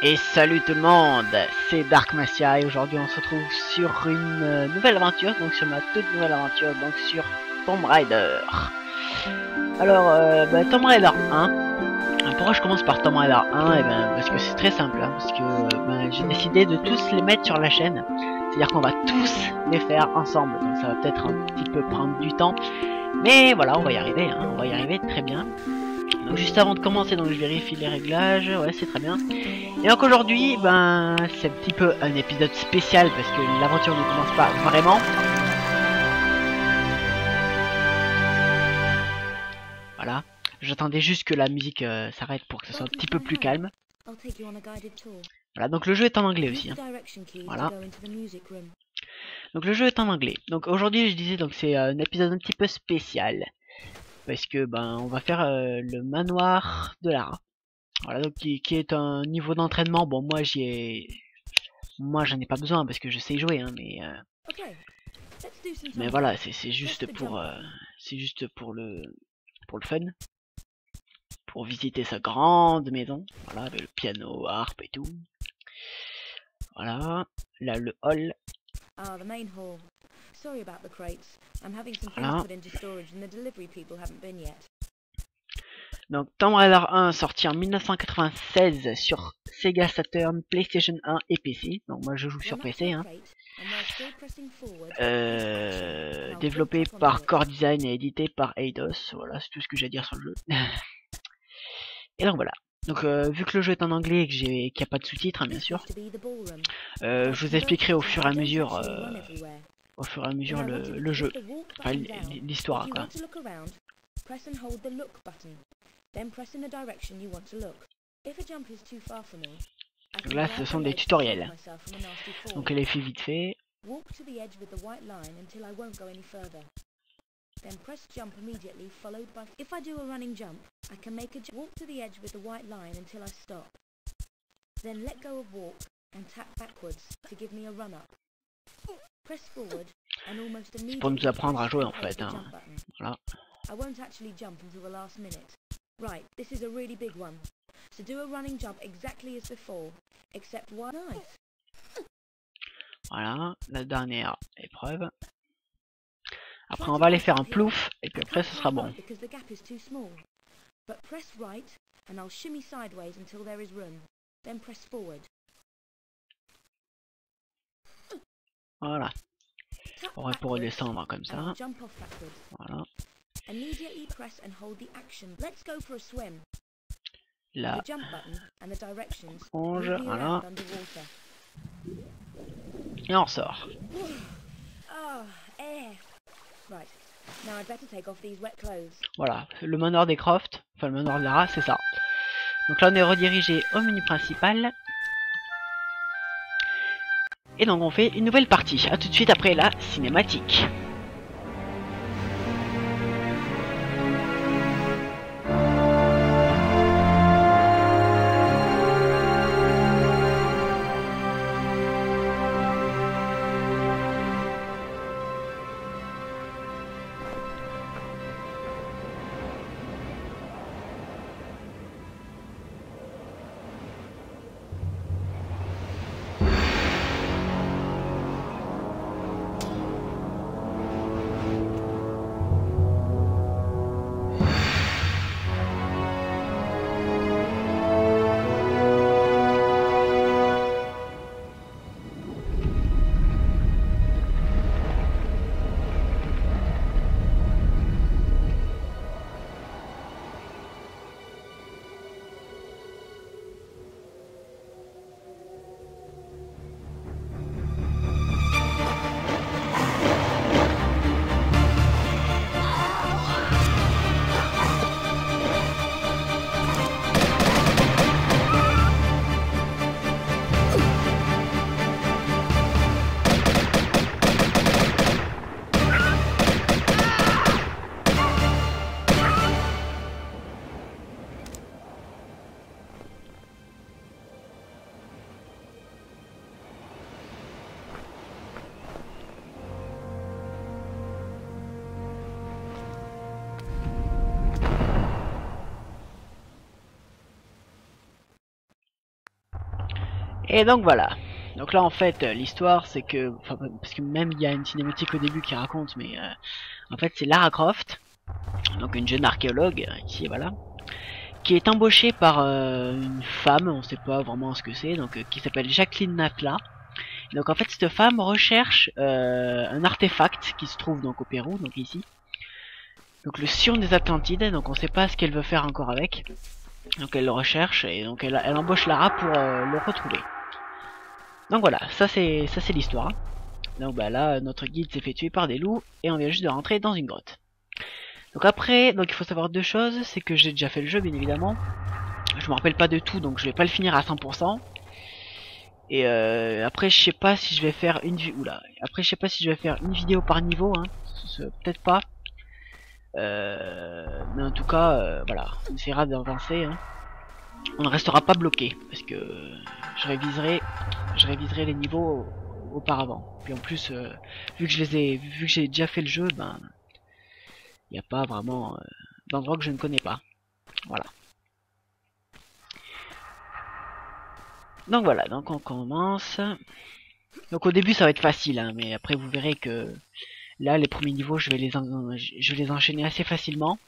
Et salut tout le monde, c'est Dark Massia et aujourd'hui on se retrouve sur une nouvelle aventure, donc sur ma toute nouvelle aventure, donc sur Tomb Raider. Alors, Tomb Raider 1, pourquoi je commence par Tomb Raider 1? Et ben parce que c'est très simple, hein, parce que j'ai décidé de tous les mettre sur la chaîne, c'est-à-dire qu'on va tous les faire ensemble, donc ça va peut-être un petit peu prendre du temps, mais voilà, on va y arriver, hein, on va y arriver très bien. Donc juste avant de commencer, donc je vérifie les réglages, ouais c'est très bien. Et donc aujourd'hui, c'est un petit peu un épisode spécial parce que l'aventure ne commence pas vraiment. Voilà, j'attendais juste que la musique s'arrête pour que ce soit un petit peu plus calme. Voilà, donc le jeu est en anglais aussi, hein. Voilà. Donc le jeu est en anglais. Donc aujourd'hui, je disais, donc c'est un épisode un petit peu spécial parce que on va faire le manoir de Lara. Voilà, donc qui est un niveau d'entraînement. Bon, moi j'en ai pas besoin parce que je sais jouer, hein, mais voilà, c'est juste pour le fun, pour visiter sa grande maison. Voilà, avec le piano, harpe et tout. Voilà, là le hall. Voilà. Donc Tomb Raider 1 sorti en 1996 sur Sega Saturn, PlayStation 1 et PC. Donc moi je joue sur PC, hein. Développé par Core Design et édité par Eidos. Voilà, c'est tout ce que j'ai à dire sur le jeu. Et donc voilà. Donc vu que le jeu est en anglais et qu'il n'y a pas de sous-titres, hein, bien sûr, je vous expliquerai au fur et à mesure le jeu, enfin l'histoire, quoi. Donc là, ce sont des tutoriels. Donc elle les fait vite fait. Then press jump immediately, followed by... If I do a running jump, I can make a walk to the edge with the white line until I stop. Then let go of walk and tap backwards to give me a run up. Press forward and almost immediately... C'est pour nous apprendre à jouer en fait, hein. Voilà. I won't actually jump until the last minute. Right, this is a really big one. So do a running jump exactly as before, except one... Nice. Voilà, la dernière épreuve. Après on va aller faire un plouf et puis après ce sera bon. Voilà. On va pour redescendre comme ça. Voilà. Là. Onge, voilà. Et on ressort. Voilà, le manoir des Croft, enfin le manoir de Lara, c'est ça. Donc là on est redirigé au menu principal. Et donc on fait une nouvelle partie. A tout de suite après la cinématique. Et donc voilà. Donc là en fait l'histoire c'est que, enfin, parce que même il y a une cinématique au début qui raconte, mais en fait c'est Lara Croft, donc une jeune archéologue ici voilà, qui est embauchée par une femme, on sait pas vraiment ce que c'est, donc qui s'appelle Jacqueline Natla. Donc en fait cette femme recherche un artefact qui se trouve donc au Pérou, donc ici. Donc le Sion des Atlantides, donc on sait pas ce qu'elle veut faire encore avec. Donc elle le recherche et donc elle embauche Lara pour le retrouver. Donc voilà, ça c'est l'histoire. Donc bah là notre guide s'est fait tuer par des loups et on vient juste de rentrer dans une grotte. Donc après, donc il faut savoir deux choses, c'est que j'ai déjà fait le jeu bien évidemment. Je me rappelle pas de tout donc je vais pas le finir à 100%. Et après je sais pas si je vais faire une après je sais pas si je vais faire une vidéo par niveau hein. Peut-être pas. Mais en tout cas voilà, on essaiera d'avancer hein. On ne restera pas bloqué parce que je réviserai les niveaux auparavant. Puis en plus vu que j'ai déjà fait le jeu, ben il n'y a pas vraiment d'endroit que je ne connais pas. Voilà. Donc voilà, donc on commence. Donc au début ça va être facile, hein, mais après vous verrez que là les premiers niveaux je vais les enchaîner assez facilement.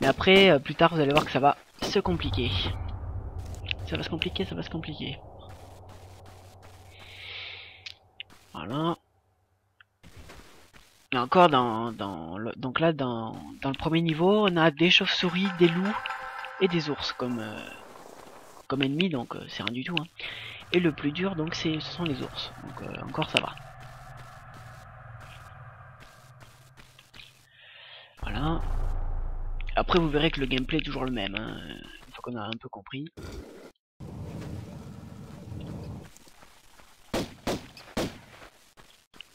Mais après plus tard vous allez voir que ça va se compliquer. Ça va se compliquer, ça va se compliquer. Voilà. Et encore donc là dans le premier niveau on a des chauves-souris, des loups et des ours comme ennemis, donc c'est rien du tout hein. Et le plus dur donc ce sont les ours, donc encore ça va. Voilà. Après vous verrez que le gameplay est toujours le même hein, une fois qu'on a un peu compris.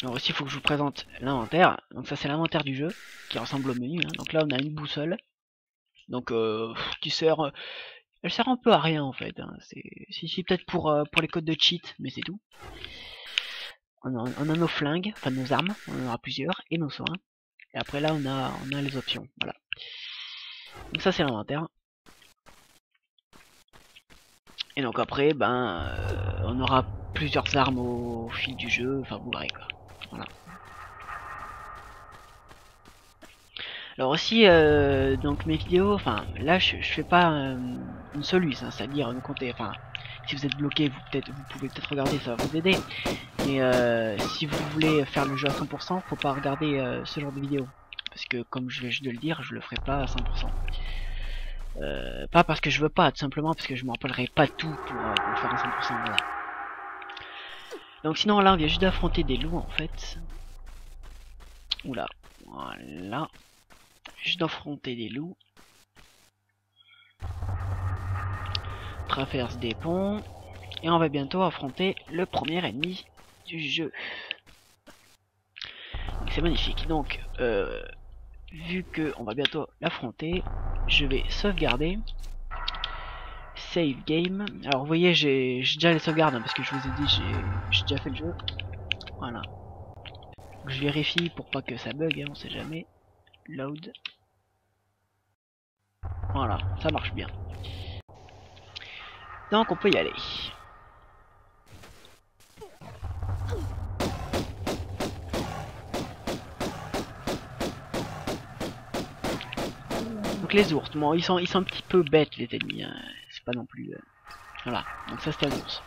Alors aussi il faut que je vous présente l'inventaire. Donc ça c'est l'inventaire du jeu qui ressemble au menu hein. Donc là on a une boussole, donc qui sert, elle sert un peu à rien en fait hein. C'est ici peut-être pour les codes de cheat, mais c'est tout. On a nos flingues, enfin nos armes, on en aura plusieurs, et nos soins. Et après là on a les options, voilà. Donc ça c'est l'inventaire. Et donc après ben on aura plusieurs armes au fil du jeu, enfin vous verrez quoi. Voilà. Alors aussi donc mes vidéos, enfin là je fais pas une soluce, hein, c'est-à-dire une compter, enfin si vous êtes bloqué vous pouvez peut-être regarder, ça va vous aider. Mais si vous voulez faire le jeu à 100%, faut pas regarder ce genre de vidéo. Parce que comme je viens juste de le dire, je le ferai pas à 100%. Pas parce que je veux pas, tout simplement parce que je me rappellerai pas tout pour le faire à 100%. Voilà. Donc sinon là on vient juste d'affronter des loups en fait. Oula, voilà. Juste d'affronter des loups. Traverse des ponts. Et on va bientôt affronter le premier ennemi du jeu. C'est magnifique. Donc vu que on va bientôt l'affronter, je vais sauvegarder. Save game. Alors vous voyez j'ai déjà les sauvegardes hein, parce que je vous ai dit j'ai déjà fait le jeu. Voilà. Donc, je vérifie pour pas que ça bug, hein, on sait jamais. Load. Voilà, ça marche bien. Donc on peut y aller. Donc les ours, bon, ils sont un petit peu bêtes les ennemis, hein. C'est pas non plus... Voilà, donc ça c'était un ours.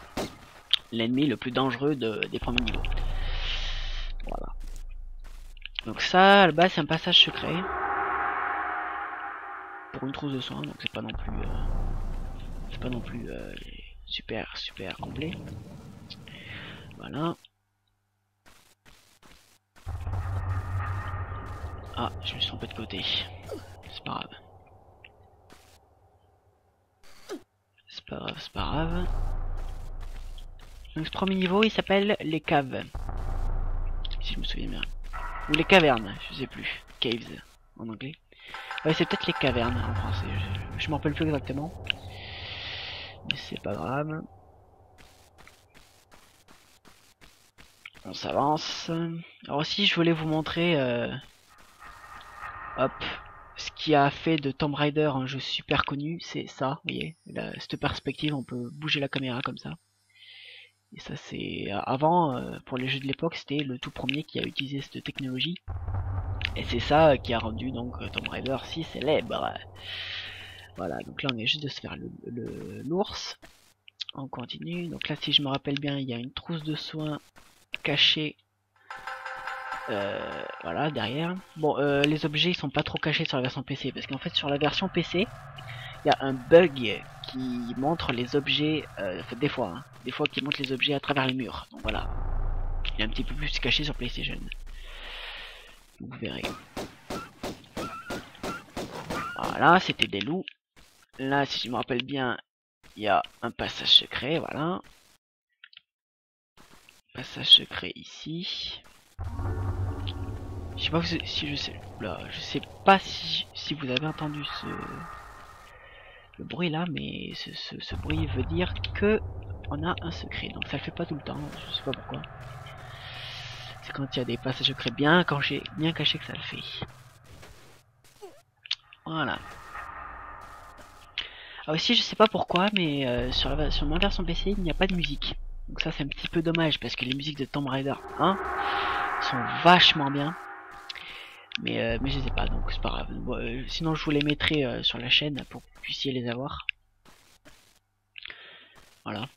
L'ennemi le plus dangereux des premiers niveaux. Voilà. Donc ça, là-bas c'est un passage secret. Pour une trousse de soins, donc c'est pas non plus... super complet. Voilà. Ah, je me suis trompé de côté. C'est pas grave. C'est pas grave, c'est pas grave. Donc ce premier niveau il s'appelle les caves. Si je me souviens bien. Ou les cavernes, je sais plus. Caves en anglais. Ouais, c'est peut-être les cavernes en français. Je m'en rappelle plus exactement. Mais c'est pas grave. On s'avance. Alors aussi je voulais vous montrer hop, ce qui a fait de Tomb Raider un jeu super connu, c'est ça, vous voyez, cette perspective, on peut bouger la caméra comme ça. Et ça c'est avant, pour les jeux de l'époque, c'était le tout premier qui a utilisé cette technologie. Et c'est ça qui a rendu donc Tomb Raider si célèbre. Voilà, donc là on est juste de se faire l'ours. On continue, donc là si je me rappelle bien, il y a une trousse de soins cachée. Voilà, derrière. Bon, les objets ils sont pas trop cachés sur la version PC, parce qu'en fait sur la version PC, il y a un bug qui montre les objets, des fois qui montre les objets à travers les murs. Donc voilà, il est un petit peu plus caché sur PlayStation. Vous verrez. Voilà, c'était des loups. Là, si je me rappelle bien, il y a un passage secret, voilà. Passage secret ici. Je sais pas si je sais. Là, je sais pas si vous avez entendu le bruit là, mais ce bruit veut dire que on a un secret. Donc ça le fait pas tout le temps, je sais pas pourquoi. C'est quand il y a des passages secrets bien cachés que ça le fait. Voilà. Ah aussi, je sais pas pourquoi, mais sur ma version PC, il n'y a pas de musique. Donc ça, c'est un petit peu dommage, parce que les musiques de Tomb Raider 1 sont vachement bien. Mais je sais pas, donc c'est pas grave. Bon, sinon, je vous les mettrai sur la chaîne pour que vous puissiez les avoir. Voilà.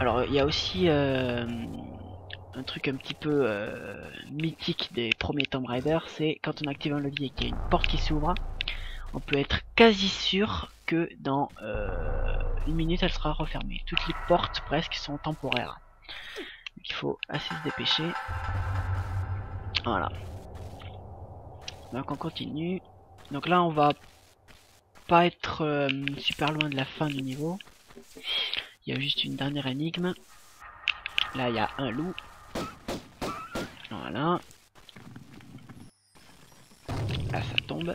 Alors, il y a aussi un truc un petit peu mythique des premiers Tomb Raider, c'est quand on active un levier et qu'il y a une porte qui s'ouvre, on peut être quasi sûr que dans une minute elle sera refermée. Toutes les portes presque sont temporaires. Donc il faut assez se dépêcher. Voilà. Donc on continue. Donc là on va pas être super loin de la fin du niveau. Il y a juste une dernière énigme. Là il y a un loup. Voilà. Là ça tombe.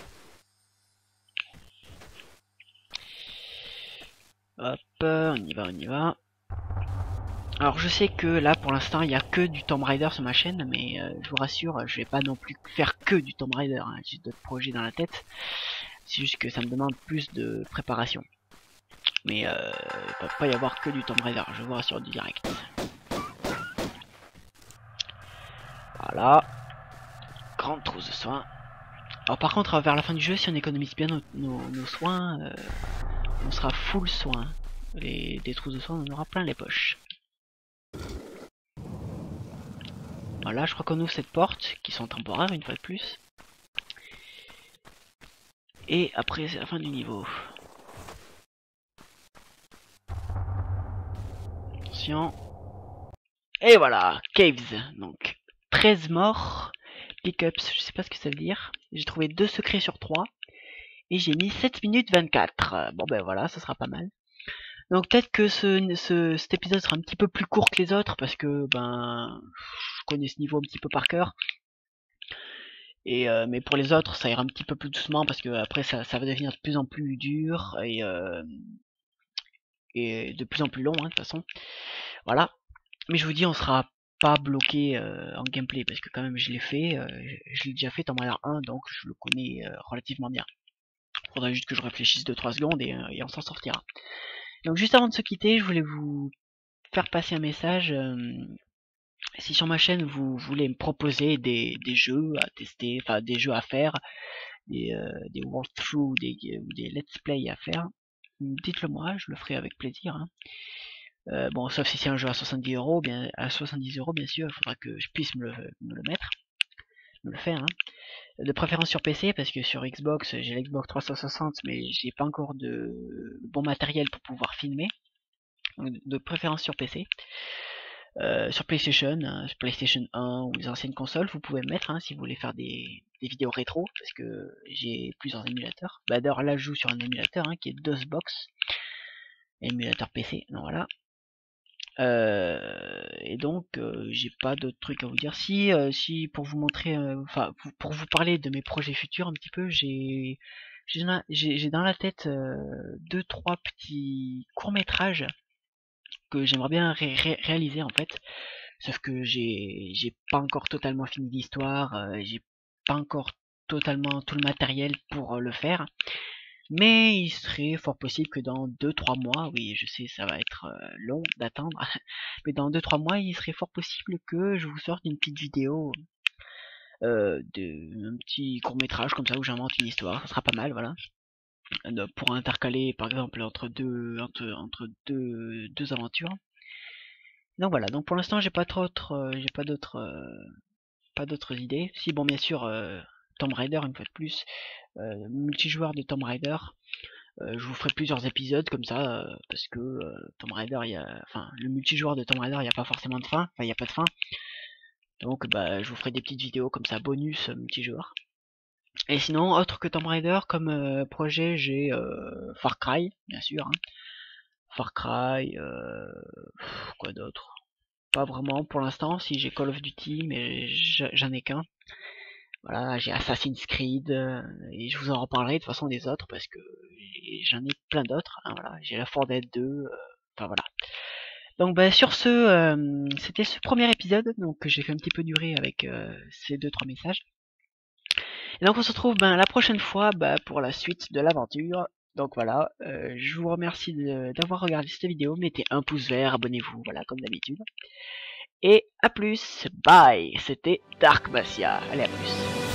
Hop, on y va, on y va. Alors je sais que là pour l'instant il n'y a que du Tomb Raider sur ma chaîne, mais je vous rassure, je vais pas non plus faire que du Tomb Raider, hein. J'ai d'autres projets dans la tête. C'est juste que ça me demande plus de préparation. Mais il ne peut pas y avoir que du Tomb Raider, je vous rassure du direct. Voilà. Grande trousse de soins. Alors par contre vers la fin du jeu, si on économise bien nos soins, on sera full soins. Des trousses de soins, on en aura plein les poches. Voilà, je crois qu'on ouvre cette porte, qui sont temporaires une fois de plus. Et après, c'est la fin du niveau. Attention. Et voilà, Caves. Donc, 13 morts. Pickups, je sais pas ce que ça veut dire. J'ai trouvé 2 secrets sur 3. Et j'ai mis 7 minutes 24. Bon ben voilà, ça sera pas mal. Donc peut-être que cet épisode sera un petit peu plus court que les autres, parce que ben je connais ce niveau un petit peu par cœur. Et mais pour les autres, ça ira un petit peu plus doucement, parce que après ça va devenir de plus en plus dur et de plus en plus long, hein, de toute façon. Voilà. Mais je vous dis, on sera pas bloqué en gameplay, parce que quand même je l'ai fait, je l'ai déjà fait Tomb Raider 1, donc je le connais relativement bien. Faudrait juste que je réfléchisse 2-3 secondes et on s'en sortira. Donc juste avant de se quitter, je voulais vous faire passer un message. Si sur ma chaîne vous voulez me proposer des jeux à tester, enfin des jeux à faire, des walkthroughs, ou des let's play à faire, dites-le moi, je le ferai avec plaisir. Hein. Bon, sauf si c'est un jeu à 70 €, bien à 70 € bien sûr, il faudra que je puisse me le mettre, me le faire. Hein. De préférence sur PC, parce que sur Xbox, j'ai l'Xbox 360, mais j'ai pas encore de bon matériel pour pouvoir filmer. Donc, de préférence sur PC. Sur PlayStation, sur PlayStation 1 ou les anciennes consoles, vous pouvez me mettre hein, si vous voulez faire des vidéos rétro, parce que j'ai plusieurs émulateurs. Bah d'ailleurs là je joue sur un émulateur hein, qui est DOSBox, émulateur PC, donc voilà. Et donc j'ai pas d'autres trucs à vous dire. Si pour vous montrer, enfin pour vous parler de mes projets futurs un petit peu, j'ai dans la tête 2-3 petits courts métrages que j'aimerais bien réaliser en fait. Sauf que j'ai pas encore totalement fini l'histoire, j'ai pas encore totalement tout le matériel pour le faire. Mais il serait fort possible que dans 2-3 mois, oui je sais ça va être long d'attendre, mais dans 2-3 mois il serait fort possible que je vous sorte une petite vidéo, un petit court métrage comme ça où j'invente une histoire, ça sera pas mal, voilà. Pour intercaler par exemple entre deux aventures. Donc voilà, donc pour l'instant j'ai pas d'autres idées. Si bon bien sûr Tomb Raider une fois de plus, multijoueur de Tomb Raider, je vous ferai plusieurs épisodes comme ça, parce que Tomb Raider, enfin le multijoueur de Tomb Raider, il n'y a pas forcément de fin, enfin il n'y a pas de fin. Donc bah je vous ferai des petites vidéos comme ça, bonus multijoueur. Et sinon, autre que Tomb Raider, comme projet, j'ai Far Cry, bien sûr. Hein. Far Cry, quoi d'autre? Pas vraiment pour l'instant, si j'ai Call of Duty, mais j'en ai qu'un. Voilà, j'ai Assassin's Creed, et je vous en reparlerai de toute façon des autres, parce que j'en ai plein d'autres. Hein, voilà, j'ai la 4 Dead 2, enfin voilà. Donc bah, sur ce, c'était ce premier épisode, donc que j'ai fait un petit peu durer avec ces 2-3 messages. Et donc on se retrouve la prochaine fois pour la suite de l'aventure. Donc voilà, je vous remercie d'avoir regardé cette vidéo, mettez un pouce vert, abonnez-vous, voilà, comme d'habitude. Et à plus, bye, c'était Dark Massia, allez à plus.